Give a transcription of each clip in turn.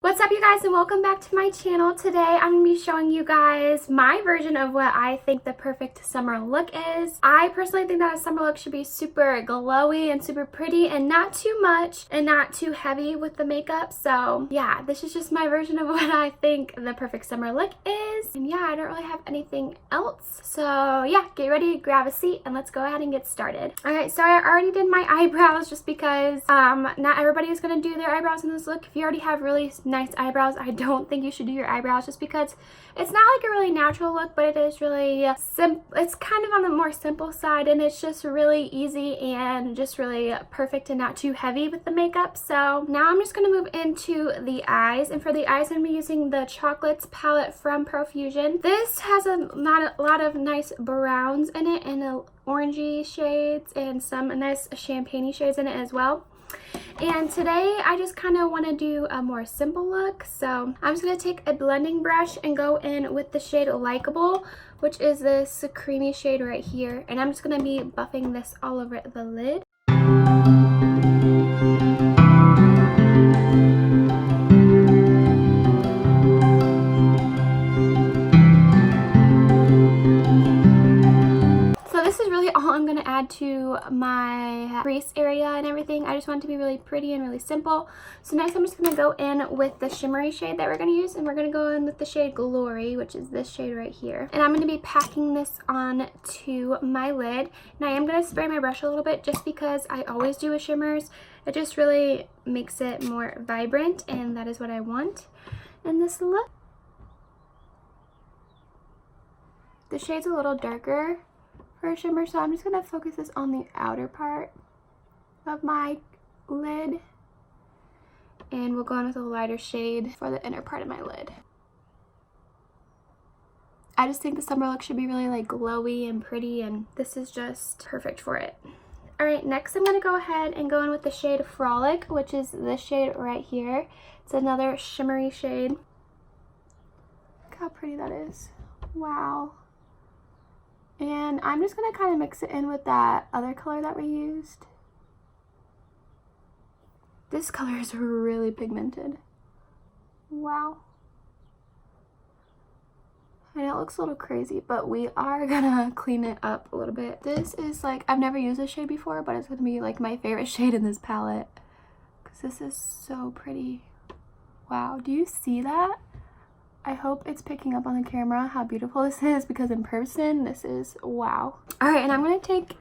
What's up, you guys, and welcome back to my channel. Today I'm going to be showing you guys my version of what I think the perfect summer look is. I personally think that a summer look should be super glowy and super pretty and not too much and not too heavy with the makeup. So yeah, this is just my version of what I think the perfect summer look is. And yeah, I don't really have anything else. So yeah, get ready, grab a seat, and let's go ahead and get started. Alright, so I already did my eyebrows just because not everybody is going to do their eyebrows in this look. If you already have really nice eyebrows, I don't think you should do your eyebrows just because it's not like a really natural look, but it is really simple. It's kind of on the more simple side, and it's just really easy and just really perfect and not too heavy with the makeup. So now I'm just going to move into the eyes, and for the eyes I'm going to be using the Chocolates palette from Profusion. This has a lot of nice browns in it and orangey shades and some nice champagne-y shades in it as well. And today I just kind of want to do a more simple look, so I'm just going to take a blending brush and go in with the shade Likeable, which is this creamy shade right here, and I'm just going to be buffing this all over the lid. All I'm going to add to my crease area and everything. I just want it to be really pretty and really simple. So next I'm just going to go in with the shimmery shade that we're going to use, and we're going to go in with the shade Glory, which is this shade right here. And I'm going to be packing this on to my lid. And I am going to spray my brush a little bit just because I always do with shimmers. It just really makes it more vibrant, and that is what I want in this look. The shade's a little darker for a shimmer, so I'm just going to focus this on the outer part of my lid, and we'll go in with a lighter shade for the inner part of my lid. I just think the summer look should be really like glowy and pretty, and this is just perfect for it. Alright, next I'm going to go ahead and go in with the shade Frolic, which is this shade right here. It's another shimmery shade. Look how pretty that is. Wow. And I'm just going to kind of mix it in with that other color that we used. This color is really pigmented. Wow. I know it looks a little crazy, but we are going to clean it up a little bit. This is like, I've never used this shade before, but it's going to be like my favorite shade in this palette, because this is so pretty. Wow, do you see that? I hope it's picking up on the camera how beautiful this is, because in person this is wow. All right, and I'm gonna take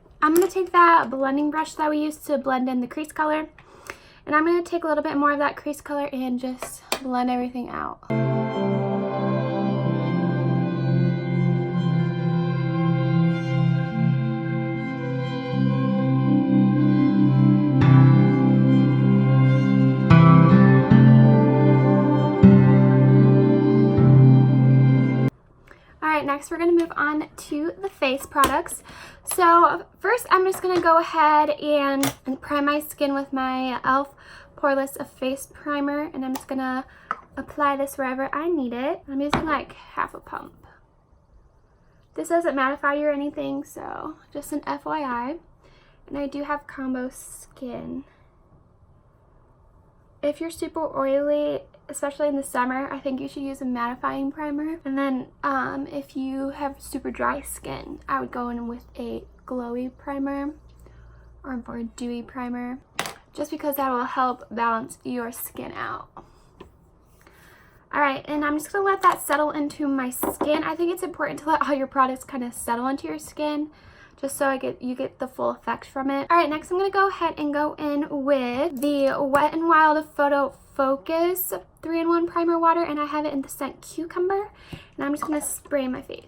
that blending brush that we used to blend in the crease color, and I'm gonna take a little bit more of that crease color and just blend everything out. Next we're going to move on to the face products. So first I'm just going to go ahead and prime my skin with my e.l.f. Poreless Face Primer, and I'm just going to apply this wherever I need it. I'm using like half a pump. This doesn't mattify you or anything, so just an FYI. And I do have combo skin. If you're super oily, especially in the summer, I think you should use a mattifying primer. And then if you have super dry skin, I would go in with a glowy primer or a dewy primer, just because that will help balance your skin out. Alright, and I'm just going to let that settle into my skin. I think it's important to let all your products kind of settle into your skin, just so you get the full effect from it. Alright, next I'm going to go ahead and go in with the Wet n Wild Photo Focus 3-in-1 primer water, and I have it in the scent Cucumber, and I'm just going to spray my face.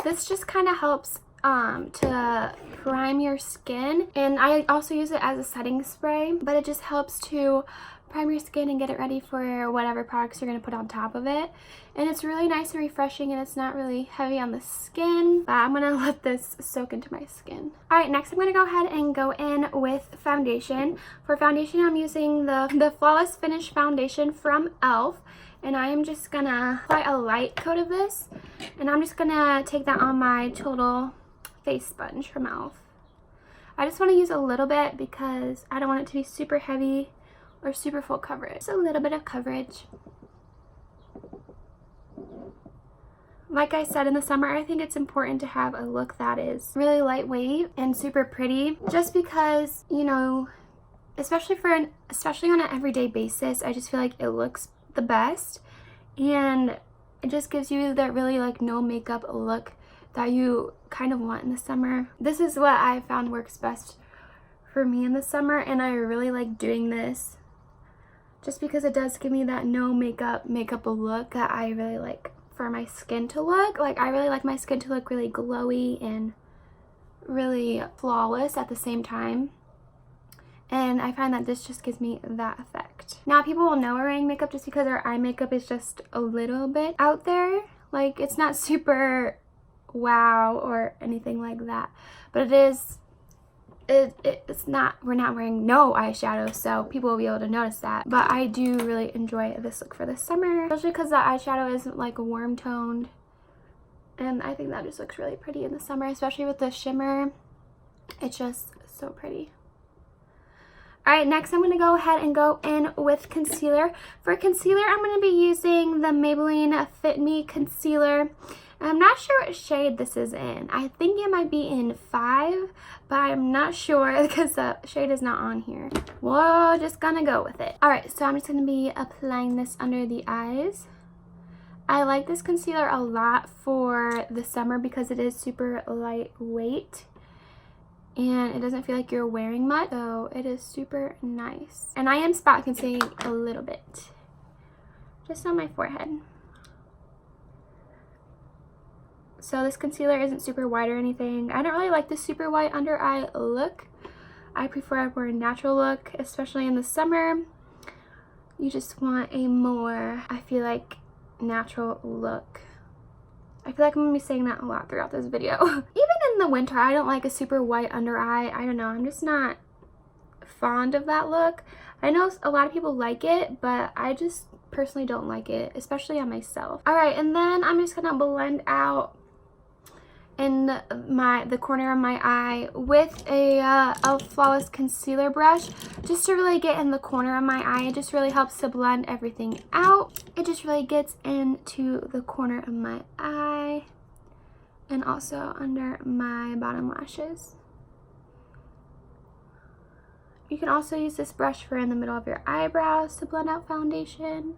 This just kind of helps to prime your skin, and I also use it as a setting spray, but it just helps to prime your skin and get it ready for whatever products you're going to put on top of it. And it's really nice and refreshing, and it's not really heavy on the skin. But I'm going to let this soak into my skin. Alright, next I'm going to go ahead and go in with foundation. For foundation, I'm using the Flawless Finish Foundation from e.l.f. And I am just going to apply a light coat of this. And I'm just going to take that on my Total Face Sponge from e.l.f. I just want to use a little bit because I don't want it to be super heavy or super full coverage. Just a little bit of coverage. Like I said, in the summer, I think it's important to have a look that is really lightweight and super pretty, just because, you know, especially on an everyday basis, I just feel like it looks the best, and it just gives you that really like no makeup look that you kind of want in the summer. This is what I found works best for me in the summer, and I really like doing this just because it does give me that no makeup look that I really like for my skin to look. Like, I really like my skin to look really glowy and really flawless at the same time. And I find that this just gives me that effect. Now, people will know we're wearing makeup just because our eye makeup is just a little bit out there. Like, it's not super wow or anything like that. But it is, it's not, we're not wearing no eyeshadow, so people will be able to notice that. But I do really enjoy this look for the summer, especially because the eyeshadow isn't like warm toned. And I think that just looks really pretty in the summer, especially with the shimmer. It's just so pretty. Alright, next I'm going to go ahead and go in with concealer. For concealer, I'm going to be using the Maybelline Fit Me Concealer. I'm not sure what shade this is in. I think it might be in 5, but I'm not sure because the shade is not on here. We're just going to go with it. Alright, so I'm just going to be applying this under the eyes. I like this concealer a lot for the summer because it is super lightweight. And it doesn't feel like you're wearing much, so it is super nice. And I am spot concealing a little bit, just on my forehead. So this concealer isn't super white or anything. I don't really like the super white under eye look. I prefer a more natural look, especially in the summer. You just want a more, I feel like, natural look. I feel like I'm going to be saying that a lot throughout this video. Even in the winter, I don't like a super white under eye. I don't know. I'm just not fond of that look. I know a lot of people like it, but I just personally don't like it, especially on myself. Alright, and then I'm just going to blend out in the corner of my eye with a flawless concealer brush, just to really get in the corner of my eye. It just really helps to blend everything out. It just really gets into the corner of my eye and also under my bottom lashes. You can also use this brush for in the middle of your eyebrows to blend out foundation,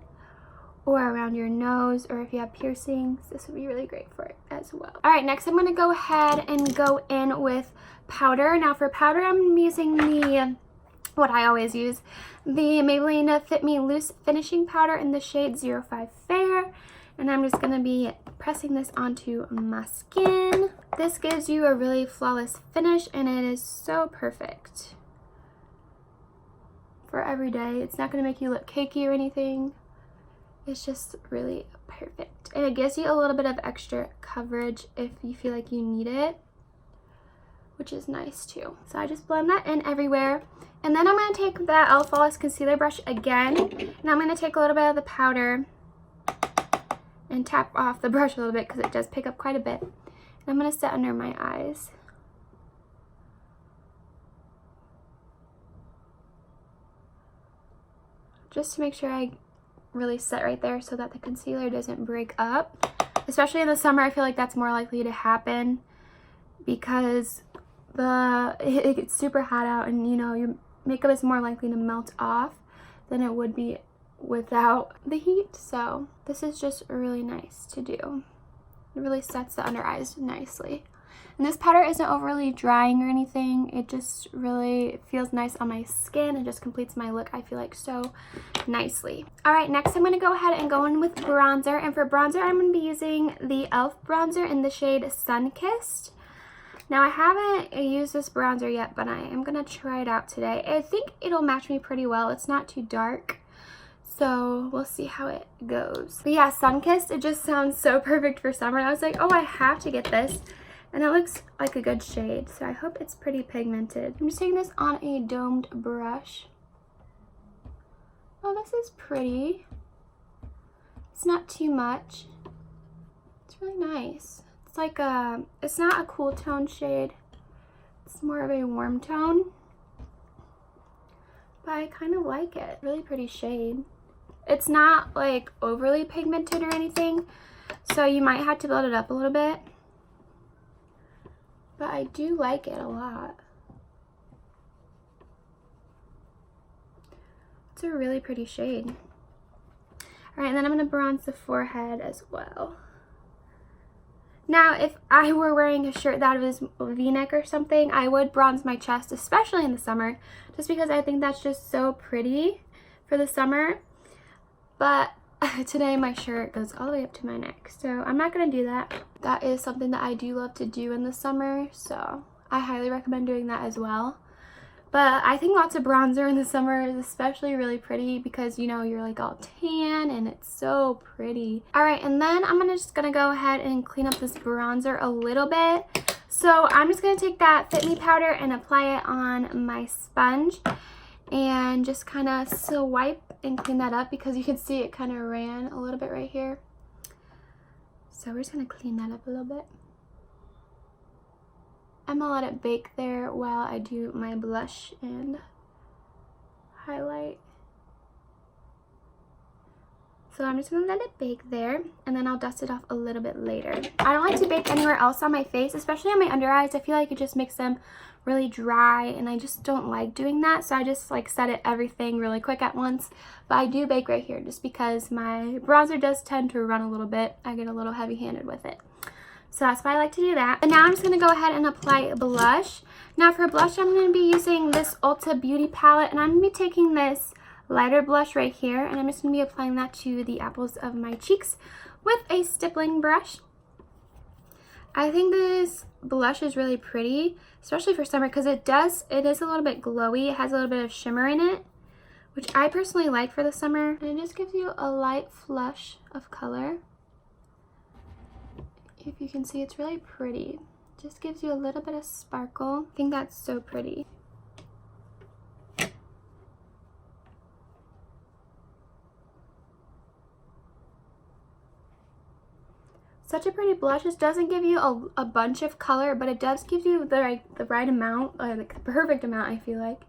or around your nose, or if you have piercings, this would be really great for it as well. Alright, next I'm going to go ahead and go in with powder. Now for powder, I'm using what I always use, the Maybelline Fit Me Loose Finishing Powder in the shade 05 Fair. And I'm just going to be pressing this onto my skin. This gives you a really flawless finish, and it is so perfect for every day. It's not going to make you look cakey or anything. It's just really perfect. And it gives you a little bit of extra coverage if you feel like you need it, which is nice too. So I just blend that in everywhere. And then I'm going to take that e.l.f. Flawless Concealer brush again. And I'm going to take a little bit of the powder and tap off the brush a little bit because it does pick up quite a bit. And I'm going to set under my eyes. Just to make sure I really set right there so that the concealer doesn't break up. Especially in the summer, I feel like that's more likely to happen because it gets super hot out, and you know, your makeup is more likely to melt off than it would be without the heat. So this is just really nice to do. It really sets the under eyes nicely. And this powder isn't overly drying or anything. It just really feels nice on my skin and just completes my look, I feel like, so nicely. Alright, next I'm going to go ahead and go in with bronzer. And for bronzer, I'm going to be using the e.l.f. bronzer in the shade Sunkissed. Now, I haven't used this bronzer yet, but I am going to try it out today. I think it'll match me pretty well. It's not too dark, so we'll see how it goes. But yeah, Sunkissed, it just sounds so perfect for summer. I was like, oh, I have to get this. And it looks like a good shade, so I hope it's pretty pigmented. I'm just taking this on a domed brush. Oh, this is pretty. It's not too much. It's really nice. It's like it's not a cool tone shade. It's more of a warm tone. but I kind of like it. Really pretty shade. It's not like overly pigmented or anything, so you might have to build it up a little bit, but I do like it a lot. It's a really pretty shade. All right, and then I'm gonna bronze the forehead as well. Now, if I were wearing a shirt that was V-neck or something, I would bronze my chest, especially in the summer, just because I think that's just so pretty for the summer. But today my shirt goes all the way up to my neck, so I'm not gonna do that. That is something that I do love to do in the summer, so I highly recommend doing that as well. But I think lots of bronzer in the summer is especially really pretty because, you know, you're like all tan and it's so pretty. All right, and then I'm just gonna go ahead and clean up this bronzer a little bit. So I'm just gonna take that Fit Me powder and apply it on my sponge and just kind of swipe and clean that up because you can see it kind of ran a little bit right here. So we're just gonna clean that up a little bit. I'm gonna let it bake there while I do my blush and highlight. So I'm just gonna let it bake there, and then I'll dust it off a little bit later. I don't like to bake anywhere else on my face, especially on my under eyes. I feel like it just makes them really dry, and I just don't like doing that. So I just like set it everything really quick at once. But I do bake right here just because my bronzer does tend to run a little bit. I get a little heavy-handed with it. So that's why I like to do that. And now I'm just going to go ahead and apply blush. Now for blush, I'm going to be using this Ulta Beauty palette. And I'm going to be taking this lighter blush right here. And I'm just going to be applying that to the apples of my cheeks with a stippling brush. I think this blush is really pretty, especially for summer, because it is a little bit glowy. It has a little bit of shimmer in it, which I personally like for the summer. And it just gives you a light flush of color. If you can see, it's really pretty. Just gives you a little bit of sparkle. I think that's so pretty. Such a pretty blush. This doesn't give you a bunch of color, but it does give you the right amount, like the perfect amount, I feel like.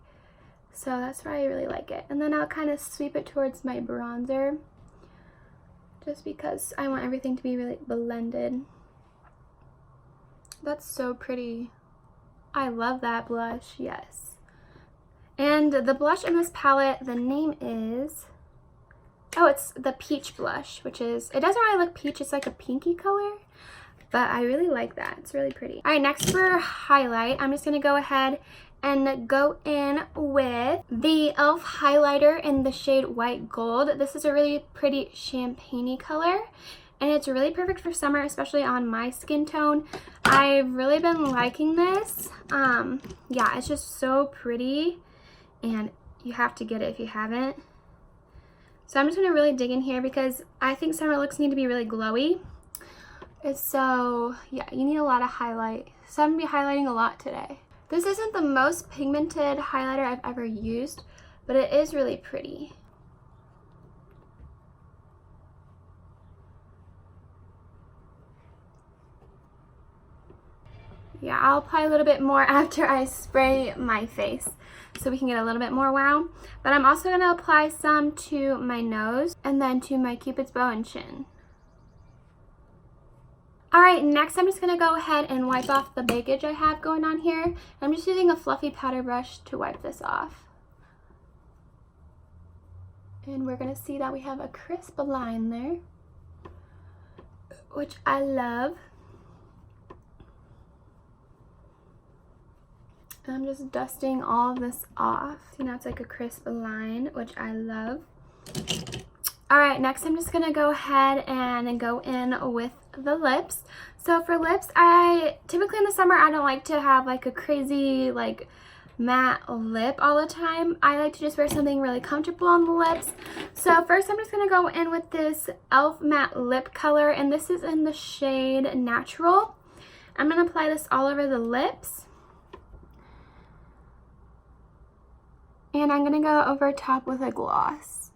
So that's why I really like it. And then I'll kind of sweep it towards my bronzer, just because I want everything to be really blended. That's so pretty. I love that blush, yes. And the blush in this palette, the name is, oh, it's the Peach blush, which is, it doesn't really look peach, it's like a pinky color, but I really like that. It's really pretty. All right, next for highlight, I'm just gonna go ahead and go in with the e.l.f. highlighter in the shade White Gold. This is a really pretty champagne-y color, and it's really perfect for summer, especially on my skin tone. I've really been liking this. Yeah, it's just so pretty, and you have to get it if you haven't. So I'm just gonna really dig in here because I think summer looks need to be really glowy. So yeah, you need a lot of highlight. So I'm gonna be highlighting a lot today. This isn't the most pigmented highlighter I've ever used, but it is really pretty. Yeah, I'll apply a little bit more after I spray my face so we can get a little bit more wow. But I'm also going to apply some to my nose and then to my cupid's bow and chin. Alright, next I'm just going to go ahead and wipe off the bakage I have going on here. I'm just using a fluffy powder brush to wipe this off. And we're going to see that we have a crisp line there, which I love. I'm just dusting all of this off. See, now it's like a crisp line, which I love. All right, next I'm just gonna go ahead and go in with the lips. So for lips, typically in the summer, I don't like to have like a crazy like matte lip all the time. I like to just wear something really comfortable on the lips. So first I'm just gonna go in with this e.l.f. matte lip color, and this is in the shade Natural. I'm gonna apply this all over the lips. And I'm gonna go over top with a gloss.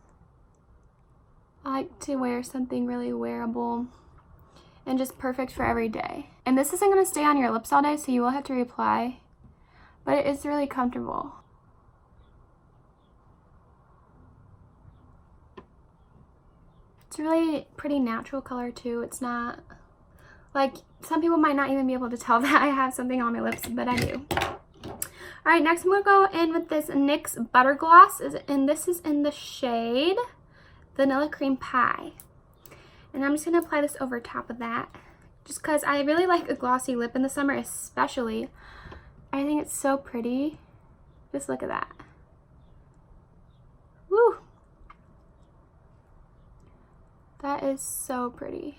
I like to wear something really wearable and just perfect for every day. And this isn't gonna stay on your lips all day, so you will have to reapply, but it is really comfortable. It's a really pretty natural color too. It's not, like, some people might not even be able to tell that I have something on my lips, but I do. Alright, next I'm going to go in with this NYX Butter Gloss, and this is in the shade Vanilla Cream Pie. And I'm just going to apply this over top of that, just because I really like a glossy lip in the summer especially. I think it's so pretty. Just look at that. Woo! That is so pretty.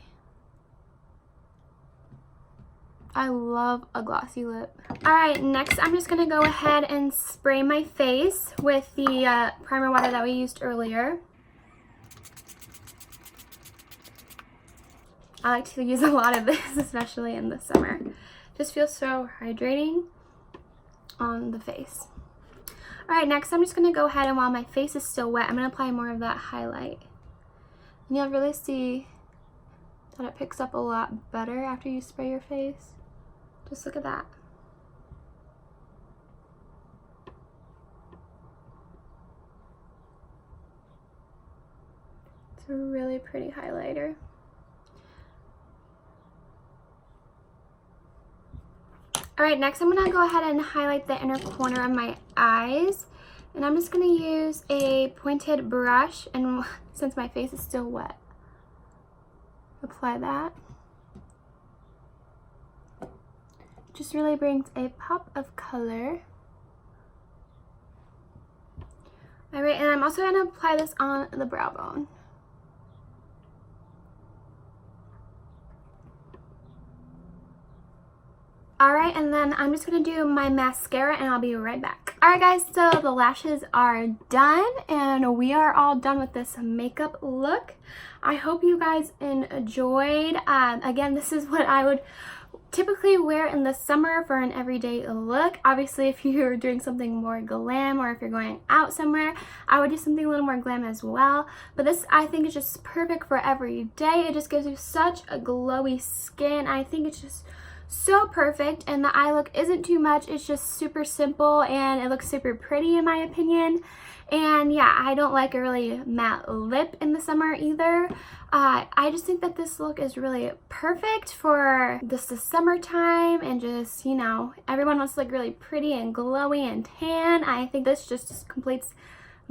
I love a glossy lip. Alright, next I'm just going to go ahead and spray my face with the primer water that we used earlier. I like to use a lot of this, especially in the summer. Just feels so hydrating on the face. Alright, next I'm just going to go ahead and while my face is still wet, I'm going to apply more of that highlight. And you'll really see that it picks up a lot better after you spray your face. Just look at that. It's a really pretty highlighter. Alright, next I'm going to go ahead and highlight the inner corner of my eyes. And I'm just going to use a pointed brush, and since my face is still wet, apply that. Just really brings a pop of color. Alright, and I'm also going to apply this on the brow bone. Alright, and then I'm just going to do my mascara and I'll be right back. Alright guys, so the lashes are done and we are all done with this makeup look. I hope you guys enjoyed. Again, this is what I would typically wear in the summer for an everyday look. Obviously, if you're doing something more glam or if you're going out somewhere, I would do something a little more glam as well. But this, I think, is just perfect for every day. It just gives you such a glowy skin. I think it's just so perfect, and the eye look isn't too much. It's just super simple and it looks super pretty in my opinion. And yeah, I don't like a really matte lip in the summer either. I just think that this look is really perfect for this the summertime, and just, you know, everyone wants to look really pretty and glowy and tan. I think this just completes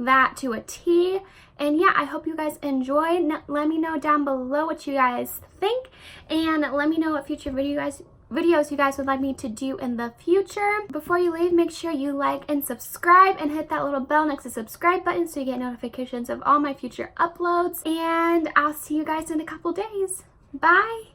that to a T. And yeah, I hope you guys enjoyed. Let me know down below what you guys think, and let me know what future videos you guys would like me to do in the future. Before you leave, make sure you like and subscribe and hit that little bell next to the subscribe button so you get notifications of all my future uploads. And I'll see you guys in a couple days. Bye!